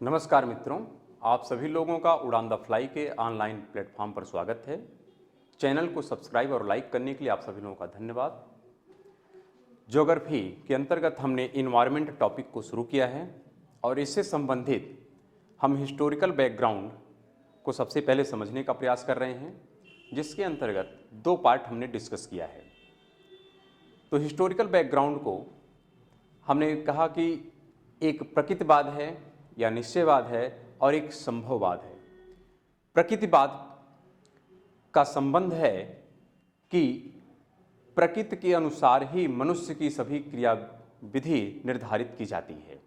नमस्कार मित्रों, आप सभी लोगों का उड़ान द फ्लाई के ऑनलाइन प्लेटफॉर्म पर स्वागत है। चैनल को सब्सक्राइब और लाइक करने के लिए आप सभी लोगों का धन्यवाद। ज्योग्राफी के अंतर्गत हमने इन्वायरमेंट टॉपिक को शुरू किया है और इससे संबंधित हम हिस्टोरिकल बैकग्राउंड को सबसे पहले समझने का प्रयास कर रहे हैं, जिसके अंतर्गत 2 पार्ट हमने डिस्कस किया है। तो हिस्टोरिकल बैकग्राउंड को हमने कहा कि एक प्रकृतिवाद है या निश्चयवाद है और एक संभववाद है। प्रकृतिवाद का संबंध है कि प्रकृति के अनुसार ही मनुष्य की सभी क्रियाविधि निर्धारित की जाती है।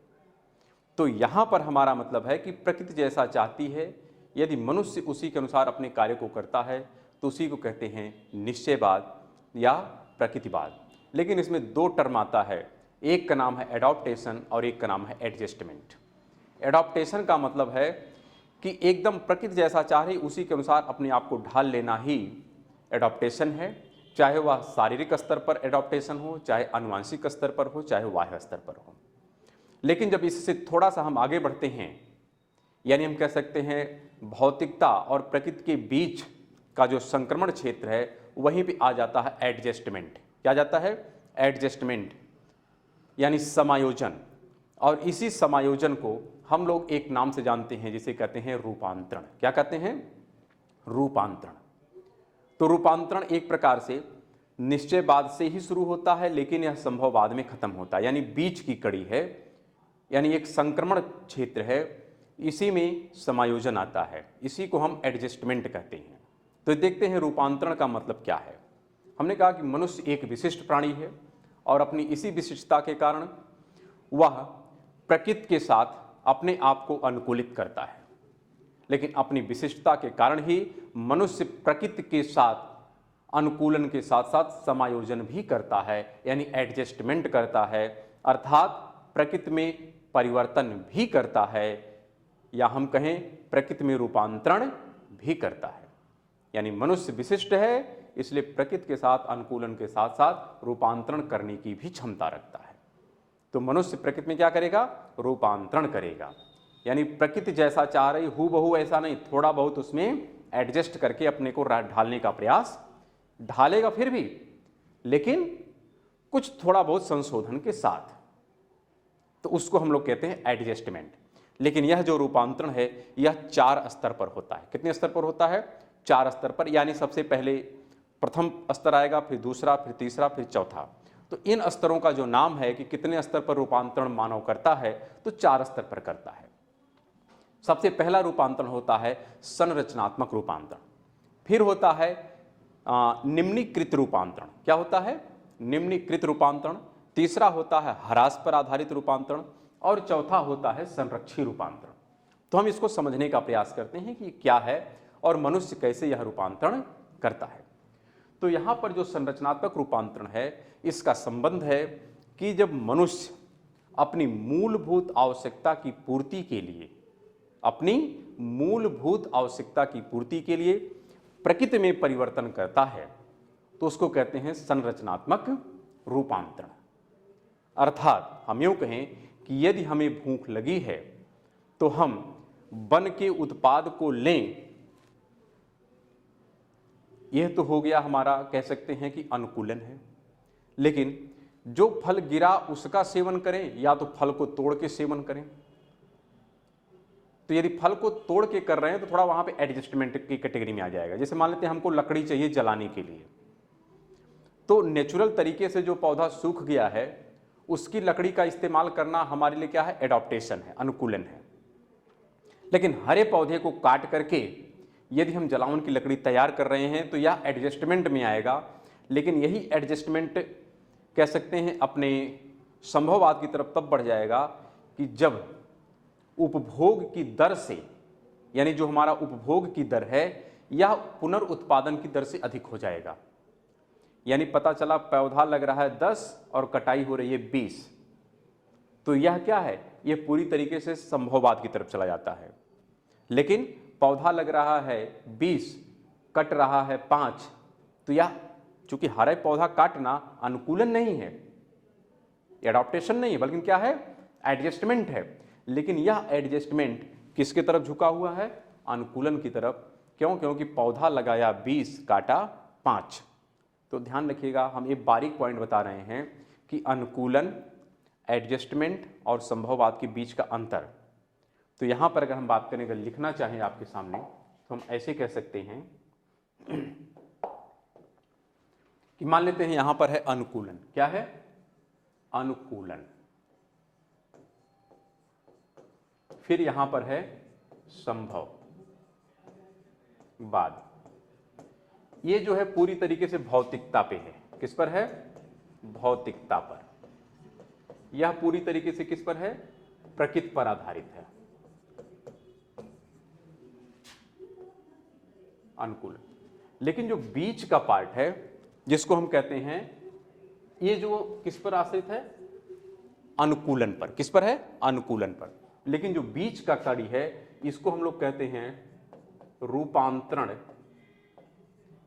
तो यहाँ पर हमारा मतलब है कि प्रकृति जैसा चाहती है, यदि मनुष्य उसी के अनुसार अपने कार्य को करता है तो उसी को कहते हैं निश्चयवाद या प्रकृतिवाद। लेकिन इसमें 2 टर्म आता है, एक का नाम है एडॉप्टेशन और एक का नाम है एडजस्टमेंट। एडॉप्टेशन का मतलब है कि एकदम प्रकृति जैसा चाह रही उसी के अनुसार अपने आप को ढाल लेना ही एडॉप्टेशन है, चाहे वह शारीरिक स्तर पर एडॉप्टेशन हो, चाहे आनुवंशिक स्तर पर हो, चाहे बाह्य स्तर पर हो। लेकिन जब इससे थोड़ा सा हम आगे बढ़ते हैं, यानी हम कह सकते हैं भौतिकता और प्रकृति के बीच का जो संक्रमण क्षेत्र है, वहीं पे आ जाता है एडजस्टमेंट। क्या जाता है? एडजस्टमेंट यानी समायोजन। और इसी समायोजन को हम लोग एक नाम से जानते हैं जिसे कहते हैं रूपांतरण। क्या कहते हैं? रूपांतरण। तो रूपांतरण एक प्रकार से निश्चयवाद से ही शुरू होता है, लेकिन यह संभववाद में खत्म होता है, यानी बीच की कड़ी है, यानी एक संक्रमण क्षेत्र है, इसी में समायोजन आता है, इसी को हम एडजस्टमेंट कहते हैं। तो देखते हैं रूपांतरण का मतलब क्या है। हमने कहा कि मनुष्य एक विशिष्ट प्राणी है और अपनी इसी विशिष्टता के कारण वह प्रकृति के साथ अपने आप को अनुकूलित करता है। लेकिन अपनी विशिष्टता के कारण ही मनुष्य प्रकृति के साथ अनुकूलन के साथ साथ समायोजन भी करता है, यानी एडजस्टमेंट करता है, अर्थात प्रकृति में परिवर्तन भी करता है, या हम कहें प्रकृति में रूपांतरण भी करता है। यानी मनुष्य विशिष्ट है, इसलिए प्रकृति के साथ अनुकूलन के साथ साथ रूपांतरण करने की भी क्षमता रखता है। तो मनुष्य प्रकृति में क्या करेगा? रूपांतरण करेगा। यानी प्रकृति जैसा चाह रही हूबहू ऐसा नहीं, थोड़ा बहुत उसमें एडजस्ट करके अपने को ढालने का प्रयास, ढालेगा फिर भी, लेकिन कुछ थोड़ा बहुत संशोधन के साथ। तो उसको हम लोग कहते हैं एडजस्टमेंट। लेकिन यह जो रूपांतरण है यह 4 स्तर पर होता है। कितने स्तर पर होता है? 4 स्तर पर। यानी सबसे पहले प्रथम स्तर आएगा, फिर दूसरा, फिर तीसरा, फिर चौथा। तो इन स्तरों का जो नाम है कि कितने स्तर पर रूपांतरण मानव करता है, तो 4 स्तर पर करता है। सबसे पहला रूपांतरण होता है संरचनात्मक रूपांतरण, फिर होता है निम्नीकृत रूपांतरण। क्या होता है? निम्नीकृत रूपांतरण। तीसरा होता है ह्रास पर आधारित रूपांतरण और चौथा होता है संरक्षी रूपांतरण। तो हम इसको समझने का प्रयास करते हैं कि क्या है और मनुष्य कैसे यह रूपांतरण करता है। तो यहाँ पर जो संरचनात्मक रूपांतरण है, इसका संबंध है कि जब मनुष्य अपनी मूलभूत आवश्यकता की पूर्ति के लिए, अपनी मूलभूत आवश्यकता की पूर्ति के लिए प्रकृति में परिवर्तन करता है, तो उसको कहते हैं संरचनात्मक रूपांतरण। अर्थात हम यूँ कहें कि यदि हमें भूख लगी है तो हम वन के उत्पाद को लें, यह तो हो गया हमारा, कह सकते हैं कि अनुकूलन है। लेकिन जो फल गिरा उसका सेवन करें या तो फल को तोड़ के सेवन करें। तो यदि फल को तोड़ के कर रहे हैं तो थोड़ा वहां पे एडजस्टमेंट की कैटेगरी में आ जाएगा। जैसे मान लेते हैं हमको लकड़ी चाहिए जलाने के लिए, तो नेचुरल तरीके से जो पौधा सूख गया है उसकी लकड़ी का इस्तेमाल करना हमारे लिए क्या है? एडॉप्टेशन है, अनुकूलन है। लेकिन हरे पौधे को काट करके यदि हम जलावन की लकड़ी तैयार कर रहे हैं तो यह एडजस्टमेंट में आएगा। लेकिन यही एडजस्टमेंट कह सकते हैं अपने संभववाद की तरफ तब बढ़ जाएगा कि जब उपभोग की दर से, यानी जो हमारा उपभोग की दर है यह पुनर्उत्पादन की दर से अधिक हो जाएगा। यानी पता चला पौधा लग रहा है 10 और कटाई हो रही है 20, तो यह क्या है? यह पूरी तरीके से संभववाद की तरफ चला जाता है। लेकिन पौधा लग रहा है 20, कट रहा है 5, तो यह चूंकि हरे पौधा काटना अनुकूलन नहीं है, एडॉप्टेशन नहीं है, बल्कि क्या है? एडजस्टमेंट है। लेकिन यह एडजस्टमेंट किसके तरफ झुका हुआ है? अनुकूलन की तरफ। क्यों? क्योंकि पौधा लगाया 20 काटा 5। तो ध्यान रखिएगा, हम एक बारीक पॉइंट बता रहे हैं कि अनुकूलन, एडजस्टमेंट और संभववाद के बीच का अंतर। तो यहाँ पर अगर हम बात करें, अगर लिखना चाहें आपके सामने, तो हम ऐसे कह सकते हैं कि मान लेते हैं यहाँ पर है अनुकूलन। क्या है? अनुकूलन। फिर यहाँ पर है संभववाद। ये जो है पूरी तरीके से भौतिकता पे है। किस पर है? भौतिकता पर। यह पूरी तरीके से किस पर है? प्रकृति पर आधारित है। अनुकूलन। लेकिन जो बीच का पार्ट है, जिसको हम कहते हैं, ये जो किस पर आश्रित है? अनुकूलन पर। किस पर है? अनुकूलन पर। लेकिन जो बीच का कड़ी है, इसको हम लोग कहते हैं रूपांतरण,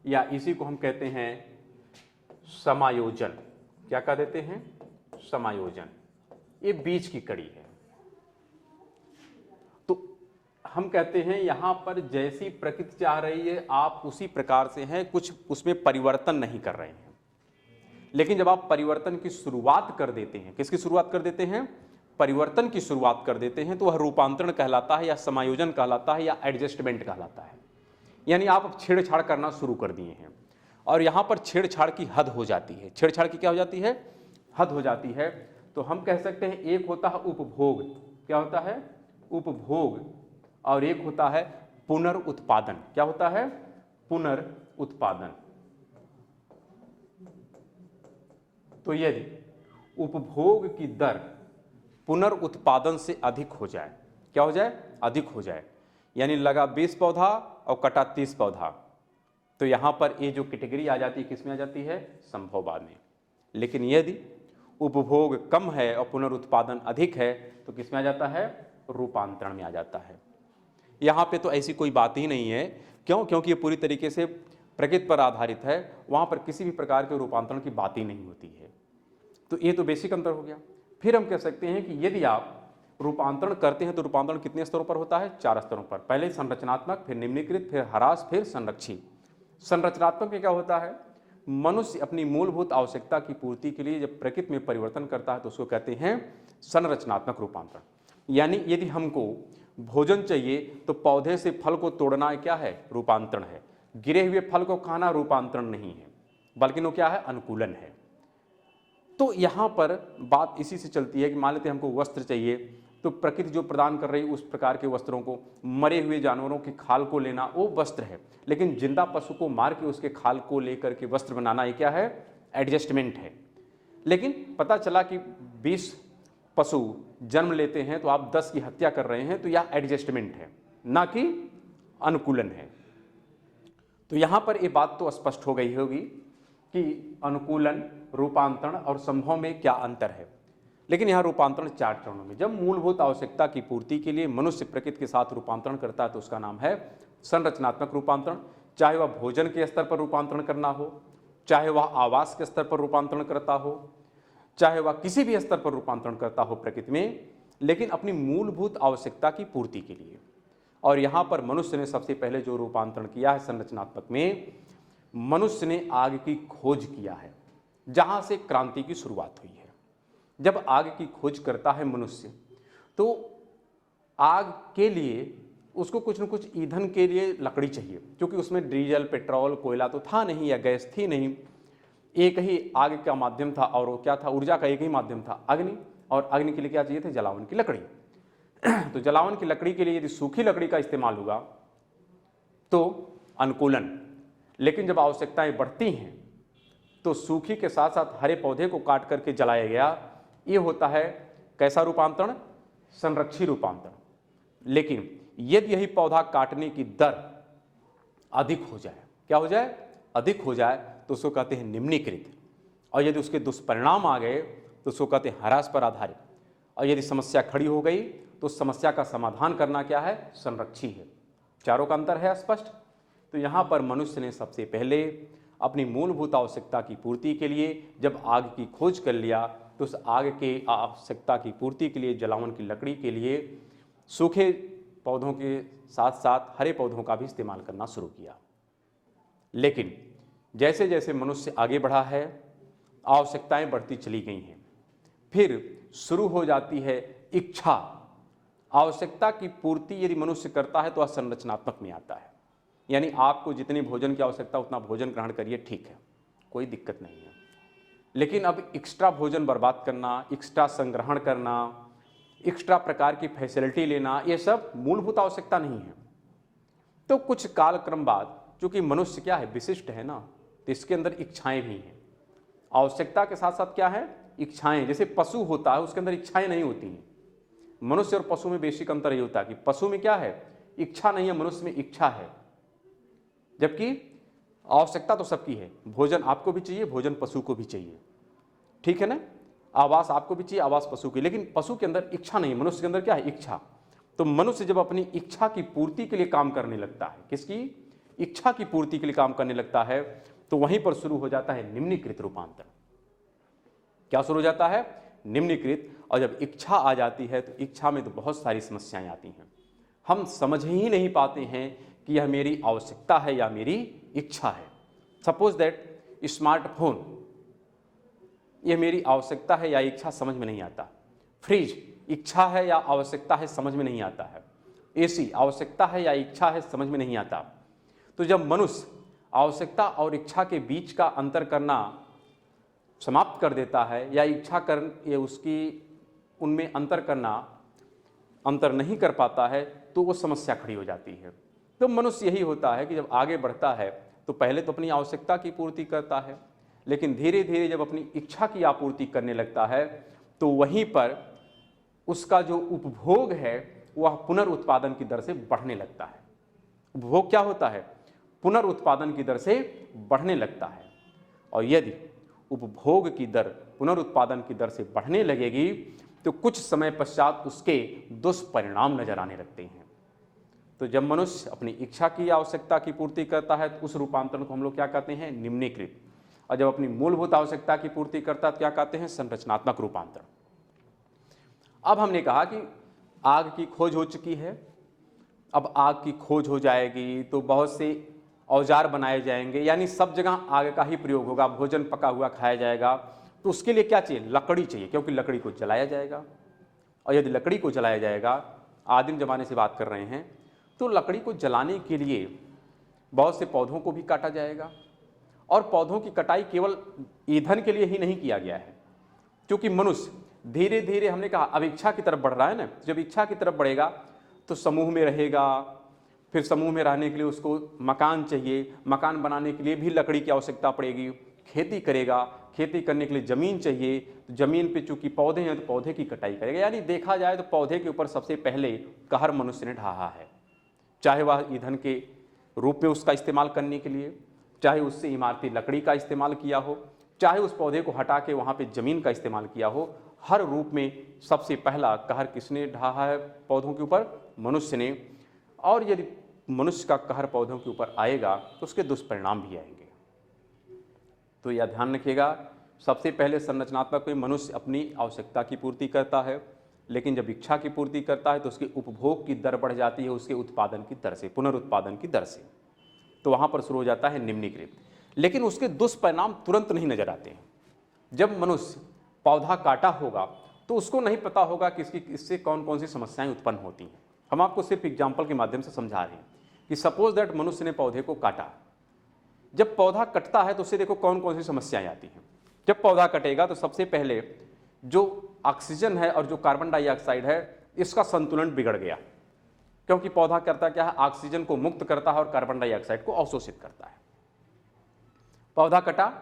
या इसी को हम कहते हैं समायोजन। क्या कह देते हैं? समायोजन। ये बीच की कड़ी है। तो हम कहते हैं यहां पर जैसी प्रकृति चाह रही है आप उसी प्रकार से हैं, कुछ उसमें परिवर्तन नहीं कर रहे हैं। लेकिन जब आप परिवर्तन की शुरुआत कर देते हैं, किसकी शुरुआत कर देते हैं? परिवर्तन की शुरुआत कर देते हैं, तो वह रूपांतरण कहलाता है, या समायोजन कहलाता है, या एडजस्टमेंट कहलाता है। यानी आप अब छेड़छाड़ करना शुरू कर दिए हैं, और यहां पर छेड़छाड़ की हद हो जाती है। छेड़छाड़ की क्या हो जाती है? हद हो जाती है। तो हम कह सकते हैं एक होता है उपभोग। क्या होता है? उपभोग। और एक होता है पुनर्उत्पादन। क्या होता है? पुनर्उत्पादन। तो यदि उपभोग की दर पुनर्उत्पादन से अधिक हो जाए, क्या हो जाए? अधिक हो जाए, यानी लगा 20 पौधा और कटा 30 पौधा, तो यहां पर ये जो कैटेगरी आ जाती है, किसमें आ जाती है? संभववाद में। लेकिन यदि उपभोग कम है और पुनर्उत्पादन अधिक है, तो किसमें आ जाता है? रूपांतरण में आ जाता है। यहाँ पे तो ऐसी कोई बात ही नहीं है। क्यों? क्योंकि ये पूरी तरीके से प्रकृति पर आधारित है, वहाँ पर किसी भी प्रकार के रूपांतरण की बात ही नहीं होती है। तो ये तो बेसिक अंतर हो गया। फिर हम कह सकते हैं कि यदि आप रूपांतरण करते हैं तो रूपांतरण कितने स्तरों पर होता है? 4 स्तरों पर। पहले संरचनात्मक, फिर निम्नीकृत, फिर ह्रास, फिर संरक्षी। संरचनात्मक में क्या होता है? मनुष्य अपनी मूलभूत आवश्यकता की पूर्ति के लिए जब प्रकृति में परिवर्तन करता है तो उसको कहते हैं संरचनात्मक रूपांतरण। यानी यदि हमको भोजन चाहिए तो पौधे से फल को तोड़ना क्या है? रूपांतरण है। गिरे हुए फल को खाना रूपांतरण नहीं है, बल्कि वो क्या है? अनुकूलन है। तो यहाँ पर बात इसी से चलती है कि मान लेते हैं हमको वस्त्र चाहिए, तो प्रकृति जो प्रदान कर रही है उस प्रकार के वस्त्रों को, मरे हुए जानवरों की खाल को लेना वो वस्त्र है, लेकिन जिंदा पशु को मार के उसके खाल को लेकर के वस्त्र बनाना ये क्या है? एडजस्टमेंट है। लेकिन पता चला कि 20 पशु जन्म लेते हैं तो आप 10 की हत्या कर रहे हैं, तो यह एडजस्टमेंट है, ना कि अनुकूलन है। तो यहाँ पर ये बात तो स्पष्ट हो गई होगी कि अनुकूलन, रूपांतरण और संभव में क्या अंतर है। लेकिन यहाँ रूपांतरण 4 चरणों में। जब मूलभूत आवश्यकता की पूर्ति के लिए मनुष्य प्रकृति के साथ रूपांतरण करता है तो उसका नाम है संरचनात्मक रूपांतरण। चाहे वह भोजन के स्तर पर रूपांतरण करना हो, चाहे वह आवास के स्तर पर रूपांतरण करता हो, चाहे वह किसी भी स्तर पर रूपांतरण करता हो प्रकृति में, लेकिन अपनी मूलभूत आवश्यकता की पूर्ति के लिए। और यहाँ पर मनुष्य ने सबसे पहले जो रूपांतरण किया है संरचनात्मक में, मनुष्य ने आग की खोज किया है, जहाँ से क्रांति की शुरुआत हुई है। जब आग की खोज करता है मनुष्य, तो आग के लिए उसको कुछ न कुछ ईंधन के लिए लकड़ी चाहिए, क्योंकि उसमें डीजल, पेट्रोल, कोयला तो था नहीं या गैस थी नहीं। एक ही आग का माध्यम था, और वो क्या था? ऊर्जा का एक ही माध्यम था, अग्नि। और अग्नि के लिए क्या चाहिए थे? जलावन की लकड़ी। तो जलावन की लकड़ी के लिए यदि सूखी लकड़ी का इस्तेमाल होगा तो अनुकूलन। लेकिन जब आवश्यकताएं बढ़ती हैं तो सूखी के साथ साथ हरे पौधे को काट करके जलाया गया। ये होता है कैसा रूपांतरण? संरक्षी रूपांतरण। लेकिन यदि यही पौधा काटने की दर अधिक हो जाए, क्या हो जाए? अधिक हो जाए, तो उसको कहते हैं निम्नीकृत। और यदि उसके दुष्परिणाम आ गए तो उसको कहते हैं ह्रास पर आधारित। और यदि समस्या खड़ी हो गई तो समस्या का समाधान करना क्या है? संरक्षी है। चारों का अंतर है स्पष्ट। तो यहाँ पर मनुष्य ने सबसे पहले अपनी मूलभूत आवश्यकता की पूर्ति के लिए जब आग की खोज कर लिया तो उस आग के आवश्यकता की पूर्ति के लिए, जलावन की लकड़ी के लिए सूखे पौधों के साथ साथ हरे पौधों का भी इस्तेमाल करना शुरू किया। लेकिन जैसे जैसे मनुष्य आगे बढ़ा है, आवश्यकताएं बढ़ती चली गई हैं। फिर शुरू हो जाती है इच्छा। आवश्यकता की पूर्ति यदि मनुष्य करता है तो असंरचनात्मक में आता है, यानी आपको जितनी भोजन की आवश्यकता उतना भोजन ग्रहण करिए, ठीक है, कोई दिक्कत नहीं है। लेकिन अब एक्स्ट्रा भोजन बर्बाद करना, एक्स्ट्रा संग्रहण करना, एक्स्ट्रा प्रकार की फैसिलिटी लेना, ये सब मूलभूत आवश्यकता नहीं है। तो कुछ कालक्रम बाद, चूंकि मनुष्य क्या है, विशिष्ट है ना, तो इसके अंदर इच्छाएं भी हैं। आवश्यकता के साथ साथ क्या है, इच्छाएं। जैसे पशु होता है, उसके अंदर इच्छाएं नहीं होती हैं। मनुष्य और पशु में बेसिक अंतर ये होता है कि पशु में क्या है, इच्छा नहीं है, मनुष्य में इच्छा है। जबकि आवश्यकता तो सबकी है, भोजन आपको भी चाहिए, भोजन पशु को भी चाहिए, ठीक है ना। आवास आपको भी चाहिए, आवास पशु की, लेकिन पशु के अंदर इच्छा नहीं, मनुष्य के अंदर क्या है, इच्छा। तो मनुष्य जब अपनी इच्छा की पूर्ति के लिए काम करने लगता है, किसकी इच्छा की पूर्ति के लिए काम करने लगता है, तो वहीं पर शुरू हो जाता है निम्नीकृत रूपांतर। क्या शुरू हो जाता है, निम्नीकृत। और जब इच्छा आ जाती है तो इच्छा में तो बहुत सारी समस्याएं आती हैं। हम समझ ही नहीं पाते हैं कि यह मेरी आवश्यकता है या मेरी इच्छा है। सपोज दैट स्मार्टफोन, यह मेरी आवश्यकता है या इच्छा, समझ में नहीं आता। फ्रिज इच्छा है या आवश्यकता है, समझ में नहीं आता है। एसी आवश्यकता है या इच्छा है, समझ में नहीं आता। तो जब मनुष्य आवश्यकता और इच्छा के बीच का अंतर करना समाप्त कर देता है, या इच्छा कर ये उसकी उनमें अंतर नहीं कर पाता है, तो वो समस्या खड़ी हो जाती है। तो मनुष्य यही होता है कि जब आगे बढ़ता है तो पहले तो अपनी आवश्यकता की पूर्ति करता है, लेकिन धीरे धीरे जब अपनी इच्छा की आपूर्ति करने लगता है तो वहीं पर उसका जो उपभोग है वह पुनर्उत्पादन की दर से बढ़ने लगता है। उपभोग क्या होता है, पुनर्उत्पादन की दर से बढ़ने लगता है। और यदि उपभोग की दर पुनरुत्पादन की दर से बढ़ने लगेगी तो कुछ समय पश्चात उसके दुष्परिणाम नजर आने लगते हैं। तो जब मनुष्य अपनी इच्छा की आवश्यकता की पूर्ति करता है तो उस रूपांतरण को हम लोग क्या कहते हैं, निम्नीकृत। और जब अपनी मूलभूत आवश्यकता की पूर्ति करता है तो क्या कहते हैं, संरचनात्मक रूपांतरण। अब हमने कहा कि आग की खोज हो चुकी है। अब आग की खोज हो जाएगी तो बहुत से औजार बनाए जाएंगे, यानी सब जगह आग का ही प्रयोग होगा, भोजन पका हुआ खाया जाएगा। तो उसके लिए क्या चाहिए, लकड़ी चाहिए, क्योंकि लकड़ी को जलाया जाएगा। और यदि लकड़ी को जलाया जाएगा, आदिम जमाने से बात कर रहे हैं, तो लकड़ी को जलाने के लिए बहुत से पौधों को भी काटा जाएगा। और पौधों की कटाई केवल ईंधन के लिए ही नहीं किया गया है, क्योंकि मनुष्य धीरे धीरे, हमने कहा अब इच्छा की तरफ बढ़ रहा है ना। जब इच्छा की तरफ बढ़ेगा तो समूह में रहेगा, फिर समूह में रहने के लिए उसको मकान चाहिए, मकान बनाने के लिए भी लकड़ी की आवश्यकता पड़ेगी। खेती करेगा, खेती करने के लिए ज़मीन चाहिए, तो ज़मीन पे चूंकि पौधे हैं तो पौधे की कटाई करेगा। यानी देखा जाए तो पौधे के ऊपर सबसे पहले कहर मनुष्य ने ढाहा है, चाहे वह ईंधन के रूप में उसका इस्तेमाल करने के लिए, चाहे उससे इमारती लकड़ी का इस्तेमाल किया हो, चाहे उस पौधे को हटा के वहाँ पे ज़मीन का इस्तेमाल किया हो। हर रूप में सबसे पहला कहर किसने ढाहा है पौधों के ऊपर, मनुष्य ने। और यदि मनुष्य का कहर पौधों के ऊपर आएगा तो उसके दुष्परिणाम भी आएंगे। तो यह ध्यान रखिएगा, सबसे पहले संरचनात्मक में मनुष्य अपनी आवश्यकता की पूर्ति करता है, लेकिन जब इच्छा की पूर्ति करता है तो उसके उपभोग की दर बढ़ जाती है उसके उत्पादन की दर से, पुनरुत्पादन की दर से। तो वहाँ पर शुरू हो जाता है निम्नीकृत। लेकिन उसके दुष्परिणाम तुरंत नहीं नजर आते हैं। जब मनुष्य पौधा काटा होगा तो उसको नहीं पता होगा कि इससे कौन कौन सी समस्याएं उत्पन्न होती हैं। हम आपको सिर्फ एग्जाम्पल के माध्यम से समझा रहे हैं कि सपोज दैट मनुष्य ने पौधे को काटा। जब पौधा कटता है तो उससे देखो कौन कौन सी समस्याएं आती हैं। जब पौधा कटेगा तो सबसे पहले जो ऑक्सीजन है और जो कार्बन डाइऑक्साइड है, इसका संतुलन बिगड़ गया, क्योंकि पौधा करता क्या है, ऑक्सीजन को मुक्त करता है और कार्बन डाइऑक्साइड को अवशोषित करता है। पौधा कटा,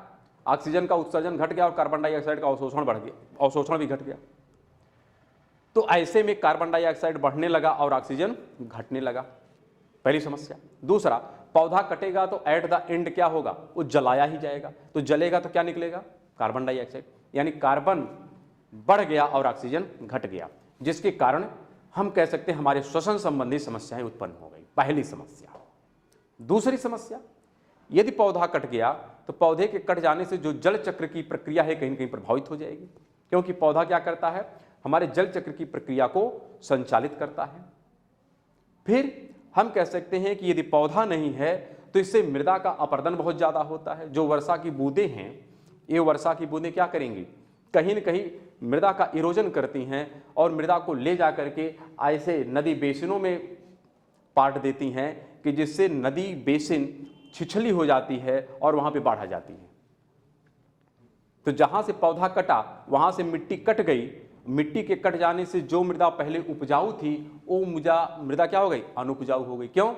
ऑक्सीजन का उत्सर्जन घट गया और कार्बन डाइऑक्साइड का अवशोषण बढ़ गया, अवशोषण भी घट गया। तो ऐसे में कार्बन डाइऑक्साइड बढ़ने लगा और ऑक्सीजन घटने लगा, पहली समस्या। दूसरा, पौधा कटेगा तो एट द एंड क्या होगा, वो जलाया ही जाएगा। तो जलेगा तो क्या निकलेगा, कार्बन डाइऑक्साइड, यानी कार्बन बढ़ गया और ऑक्सीजन घट गया, जिसके कारण हम कह सकते हैं हमारे श्वसन संबंधी समस्याएं उत्पन्न हो गई, पहली समस्या। दूसरी समस्या, यदि पौधा कट गया तो पौधे के कट जाने से जो जल चक्र की प्रक्रिया है कहीं न कहीं प्रभावित हो जाएगी। क्योंकि पौधा क्या करता है, हमारे जल चक्र की प्रक्रिया को संचालित करता है। फिर हम कह सकते हैं कि यदि पौधा नहीं है तो इससे मृदा का अपरदन बहुत ज़्यादा होता है। जो वर्षा की बूंदें हैं, ये वर्षा की बूंदें क्या करेंगी, कहीं न कहीं मृदा का इरोजन करती हैं और मृदा को ले जा करके ऐसे नदी बेसिनों में पाट देती हैं कि जिससे नदी बेसिन छिछली हो जाती है और वहाँ पे बाढ़ आ जाती है। तो जहाँ से पौधा कटा वहाँ से मिट्टी कट गई। मिट्टी के कट जाने से जो मृदा पहले उपजाऊ थी वो मृदा क्या हो गई, अनुपजाऊ हो गई। क्यों,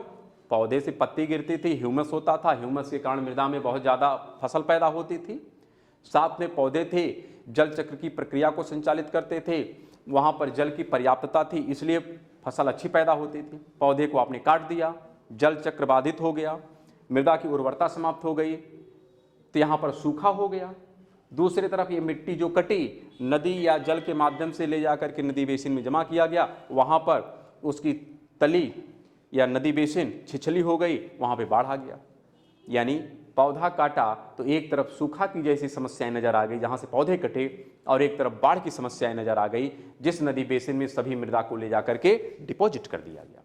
पौधे से पत्ती गिरती थी, ह्यूमस होता था, ह्यूमस के कारण मृदा में बहुत ज़्यादा फसल पैदा होती थी। साथ में पौधे थे, जल चक्र की प्रक्रिया को संचालित करते थे, वहाँ पर जल की पर्याप्तता थी, इसलिए फसल अच्छी पैदा होती थी। पौधे को आपने काट दिया, जल चक्र बाधित हो गया, मृदा की उर्वरता समाप्त हो गई, तो यहाँ पर सूखा हो गया। दूसरी तरफ ये मिट्टी जो कटी, नदी या जल के माध्यम से ले जाकर के नदी बेसिन में जमा किया गया, वहाँ पर उसकी तली या नदी बेसिन छिछली हो गई, वहाँ पे बाढ़ आ गया। यानी पौधा काटा तो एक तरफ सूखा की जैसी समस्याएं नजर आ गई जहाँ से पौधे कटे, और एक तरफ बाढ़ की समस्याएं नजर आ गई जिस नदी बेसिन में सभी मृदा को ले जा करके डिपॉजिट कर दिया गया।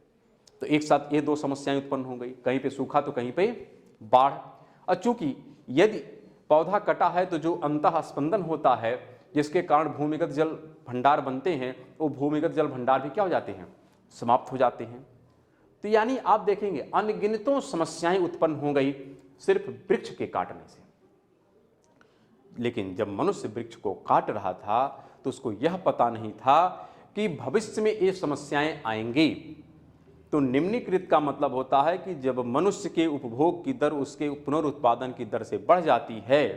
तो एक साथ ये दो समस्याएं उत्पन्न हो गई, कहीं पे सूखा तो कहीं पे बाढ़। और चूंकि यदि पौधा कटा है तो जो अंतः स्पंदन होता है जिसके कारण भूमिगत जल भंडार बनते हैं, वो भूमिगत जल भंडार भी क्या हो जाते हैं, समाप्त हो जाते हैं। तो यानी आप देखेंगे अनगिनतों समस्याएं उत्पन्न हो गई सिर्फ वृक्ष के काटने से। लेकिन जब मनुष्य वृक्ष को काट रहा था तो उसको यह पता नहीं था कि भविष्य में ये समस्याएं आएंगी। तो निम्नीकृत का मतलब होता है कि जब मनुष्य के उपभोग की दर उसके पुनरुत्पादन की दर से बढ़ जाती है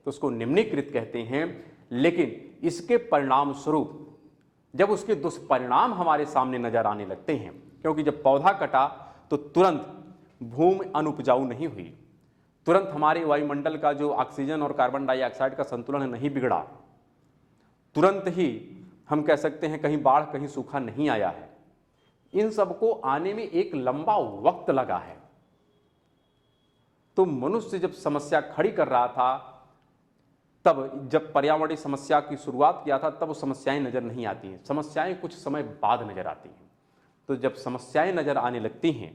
तो उसको निम्नीकृत कहते हैं। लेकिन इसके परिणाम स्वरूप जब उसके दुष्परिणाम हमारे सामने नजर आने लगते हैं, क्योंकि जब पौधा कटा तो तुरंत भूमि अनुपजाऊ नहीं हुई, तुरंत हमारे वायुमंडल का जो ऑक्सीजन और कार्बन डाइऑक्साइड का संतुलन नहीं बिगड़ा, तुरंत ही हम कह सकते हैं कहीं बाढ़ कहीं सूखा नहीं आया है। इन सबको आने में एक लंबा वक्त लगा है। तो मनुष्य जब समस्या खड़ी कर रहा था, तब जब पर्यावरणीय समस्या की शुरुआत किया था तब वो समस्याएं नजर नहीं आती हैं, समस्याएं कुछ समय बाद नजर आती हैं। तो जब समस्याएं नजर आने लगती हैं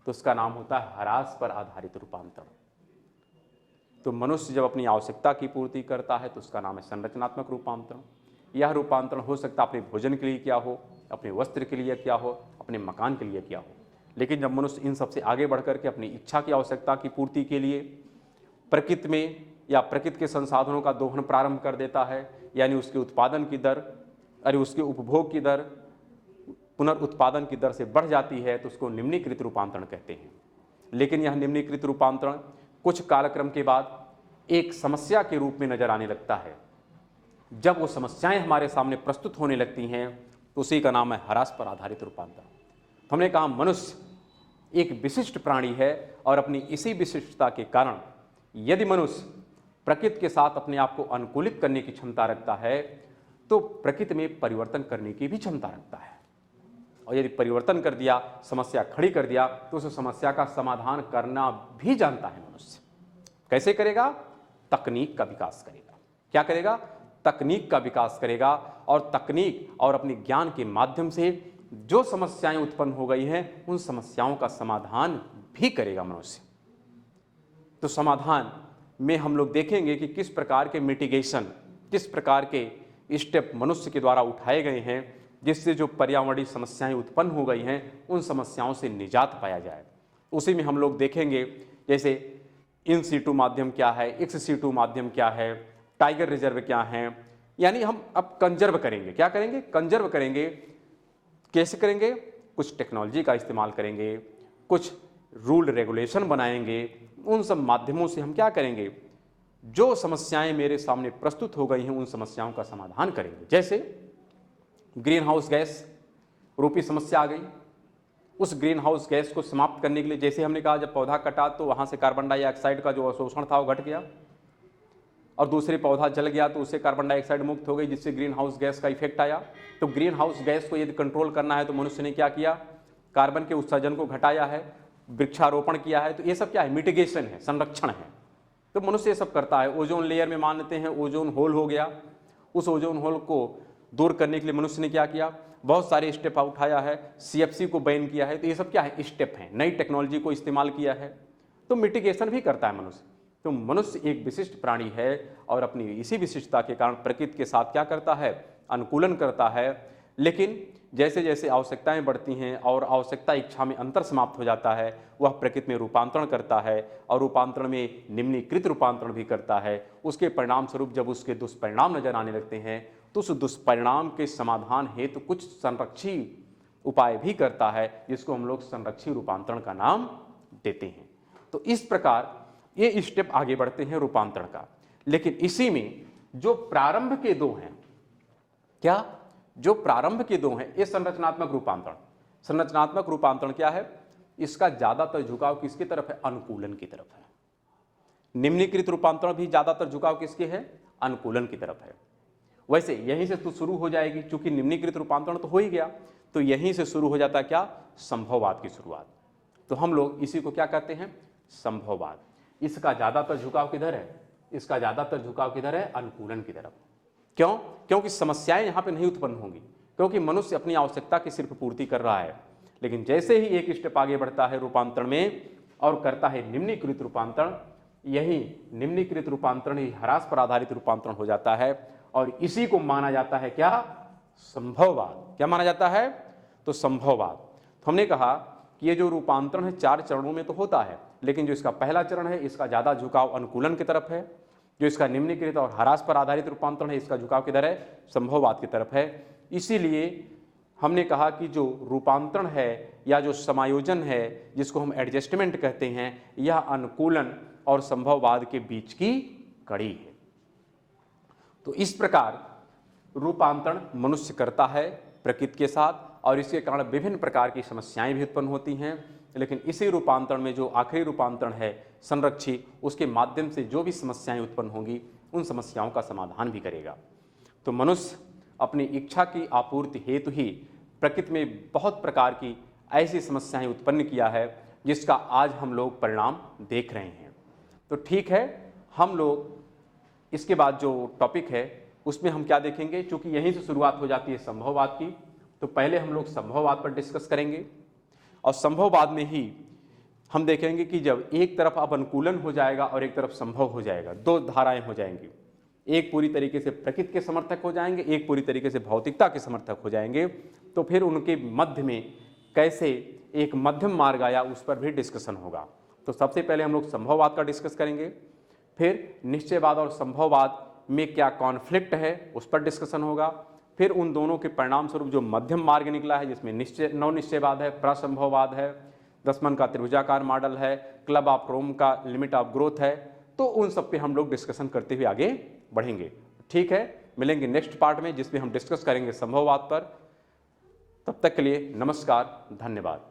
तो उसका नाम होता है ह्रास पर आधारित रूपांतरण। तो मनुष्य जब अपनी आवश्यकता की पूर्ति करता है तो उसका नाम है संरचनात्मक रूपांतरण। यह रूपांतरण हो सकता है अपने भोजन के लिए क्या हो, अपने वस्त्र के लिए क्या हो, अपने मकान के लिए क्या हो। लेकिन जब मनुष्य इन सबसे आगे बढ़ करके अपनी इच्छा की आवश्यकता की पूर्ति के लिए प्रकृति में या प्रकृति के संसाधनों का दोहन प्रारंभ कर देता है, यानी उसके उत्पादन की दर उसके उपभोग की दर पुनर्उत्पादन की दर से बढ़ जाती है, तो उसको निम्नीकृत रूपांतरण कहते हैं। लेकिन यह निम्नीकृत रूपांतरण कुछ कालक्रम के बाद एक समस्या के रूप में नजर आने लगता है। जब वो समस्याएं हमारे सामने प्रस्तुत होने लगती हैं तो उसी का नाम है ह्रास पर आधारित रूपांतरण। हमने कहा मनुष्य एक विशिष्ट प्राणी है और अपनी इसी विशिष्टता के कारण यदि मनुष्य प्रकृति के साथ अपने आप को अनुकूलित करने की क्षमता रखता है तो प्रकृति में परिवर्तन करने की भी क्षमता रखता है। और यदि परिवर्तन कर दिया, समस्या खड़ी कर दिया, तो उस समस्या का समाधान करना भी जानता है मनुष्य। कैसे करेगा? तकनीक का विकास करेगा। क्या करेगा? तकनीक का विकास करेगा, और तकनीक और अपने ज्ञान के माध्यम से जो समस्याएं उत्पन्न हो गई हैं उन समस्याओं का समाधान भी करेगा मनुष्य। तो समाधान में हम लोग देखेंगे कि किस प्रकार के मिटिगेशन, किस प्रकार के स्टेप मनुष्य के द्वारा उठाए गए हैं जिससे जो पर्यावरणीय समस्याएं उत्पन्न हो गई हैं उन समस्याओं से निजात पाया जाए। उसी में हम लोग देखेंगे जैसे इन सीटू माध्यम क्या है, एक्स सीटू माध्यम क्या है, टाइगर रिजर्व क्या है। यानी हम अब कंजर्व करेंगे। क्या करेंगे? कंजर्व करेंगे। कैसे करेंगे? कुछ टेक्नोलॉजी का इस्तेमाल करेंगे, कुछ रूल रेगुलेशन बनाएंगे। उन सब माध्यमों से हम क्या करेंगे? जो समस्याएं मेरे सामने प्रस्तुत हो गई हैं उन समस्याओं का समाधान करेंगे। जैसे ग्रीन हाउस गैस रूपी समस्या आ गई, उस ग्रीन हाउस गैस को समाप्त करने के लिए जैसे हमने कहा जब पौधा कटा तो वहाँ से कार्बन डाइऑक्साइड का जो अवशोषण था वो घट गया, और दूसरे पौधा जल गया तो उससे कार्बन डाइऑक्साइड मुक्त हो गई, जिससे ग्रीन हाउस गैस का इफेक्ट आया। तो ग्रीन हाउस गैस को यदि कंट्रोल करना है तो मनुष्य ने क्या किया? कार्बन के उत्सर्जन को घटाया है, वृक्षारोपण किया है। तो ये सब क्या है? मिटिगेशन है, संरक्षण है। तो मनुष्य ये सब करता है। ओजोन लेयर में मान लेते हैं ओजोन होल हो गया, उस ओजोन होल को दूर करने के लिए मनुष्य ने क्या किया, बहुत सारे स्टेप उठाया है, CFC को बैन किया है। तो ये सब क्या है, स्टेप हैं, नई टेक्नोलॉजी को इस्तेमाल किया है। तो मिटिगेशन भी करता है मनुष्य। तो मनुष्य एक विशिष्ट प्राणी है और अपनी इसी विशिष्टता के कारण प्रकृति के साथ क्या करता है, अनुकूलन करता है। लेकिन जैसे जैसे आवश्यकताएं बढ़ती हैं और आवश्यकता इच्छा में अंतर समाप्त हो जाता है, वह प्रकृति में रूपांतरण करता है और रूपांतरण में निम्नीकृत रूपांतरण भी करता है। उसके परिणाम स्वरूप जब उसके दुष्परिणाम नजर आने लगते हैं तो उस दुष्परिणाम के समाधान हेतु कुछ संरक्षी उपाय भी करता है, जिसको हम लोग संरक्षी रूपांतरण का नाम देते हैं। तो इस प्रकार ये स्टेप आगे बढ़ते हैं रूपांतरण का। लेकिन इसी में जो प्रारंभ के दो हैं, क्या, जो प्रारंभ के दो हैं, ये संरचनात्मक रूपांतरण। संरचनात्मक रूपांतरण क्या है, इसका ज्यादातर झुकाव किसकी तरफ है, अनुकूलन की तरफ है। निम्नीकृत रूपांतरण भी ज्यादातर झुकाव किसके है, अनुकूलन की तरफ है। वैसे यहीं से तो शुरू हो जाएगी, चूंकि निम्नीकृत रूपांतरण तो हो ही गया, तो यहीं से शुरू हो जाता है क्या, संभववाद की शुरुआत। तो हम लोग इसी को क्या कहते हैं, संभववाद। इसका ज्यादातर झुकाव किधर है, इसका ज्यादातर झुकाव किधर है, अनुकूलन की तरफ। क्यों, क्योंकि समस्याएं यहां पे नहीं उत्पन्न होंगी, क्योंकि मनुष्य अपनी आवश्यकता की सिर्फ पूर्ति कर रहा है। लेकिन जैसे ही एक स्टेप आगे बढ़ता है रूपांतरण में और करता है निम्नीकृत रूपांतरण, यही निम्नीकृत रूपांतरण ही ह्रास पर आधारित रूपांतरण हो जाता है और इसी को माना जाता है क्या, संभववाद। क्या माना जाता है, तो संभववाद। तो हमने कहा कि ये जो रूपांतरण है 4 चरणों में तो होता है, लेकिन जो इसका पहला चरण है इसका ज्यादा झुकाव अनुकूलन की तरफ है। जो इसका निम्नीकृत और ह्रास पर आधारित रूपांतरण है इसका झुकाव किधर है, संभववाद की तरफ है। इसीलिए हमने कहा कि जो रूपांतरण है या जो समायोजन है, जिसको हम एडजस्टमेंट कहते हैं, यह अनुकूलन और संभववाद के बीच की कड़ी है। तो इस प्रकार रूपांतरण मनुष्य करता है प्रकृति के साथ और इसके कारण विभिन्न प्रकार की समस्याएं भी उत्पन्न होती हैं। लेकिन इसी रूपांतरण में जो आखिरी रूपांतरण है संरक्षी, उसके माध्यम से जो भी समस्याएं उत्पन्न होंगी उन समस्याओं का समाधान भी करेगा। तो मनुष्य अपनी इच्छा की आपूर्ति हेतु ही प्रकृति में बहुत प्रकार की ऐसी समस्याएं उत्पन्न किया है, जिसका आज हम लोग परिणाम देख रहे हैं। तो ठीक है, हम लोग इसके बाद जो टॉपिक है उसमें हम क्या देखेंगे, चूंकि यहीं से शुरुआत हो जाती है संभववाद की, तो पहले हम लोग संभववाद पर डिस्कस करेंगे और संभववाद में ही हम देखेंगे कि जब एक तरफ अब अनुकूलन हो जाएगा और एक तरफ संभव हो जाएगा, दो धाराएं हो जाएंगी, एक पूरी तरीके से प्रकृति के समर्थक हो जाएंगे, एक पूरी तरीके से भौतिकता के समर्थक हो जाएंगे। तो फिर उनके मध्य में कैसे एक मध्यम मार्ग आया उस पर भी डिस्कशन होगा। तो सबसे पहले हम लोग संभववाद का डिस्कस करेंगे, फिर निश्चयवाद और संभववाद में क्या कॉन्फ्लिक्ट है उस पर डिस्कशन होगा, फिर उन दोनों के परिणाम स्वरूप जो मध्यम मार्ग निकला है जिसमें नौ निश्चयवाद है, प्रसंभववाद है, दसमन का त्रिभुजाकार मॉडल है, क्लब ऑफ रोम का लिमिट ऑफ ग्रोथ है, तो उन सब पे हम लोग डिस्कशन करते हुए आगे बढ़ेंगे। ठीक है, मिलेंगे नेक्स्ट पार्ट में जिसमें हम डिस्कस करेंगे संभववाद पर। तब तक के लिए नमस्कार, धन्यवाद।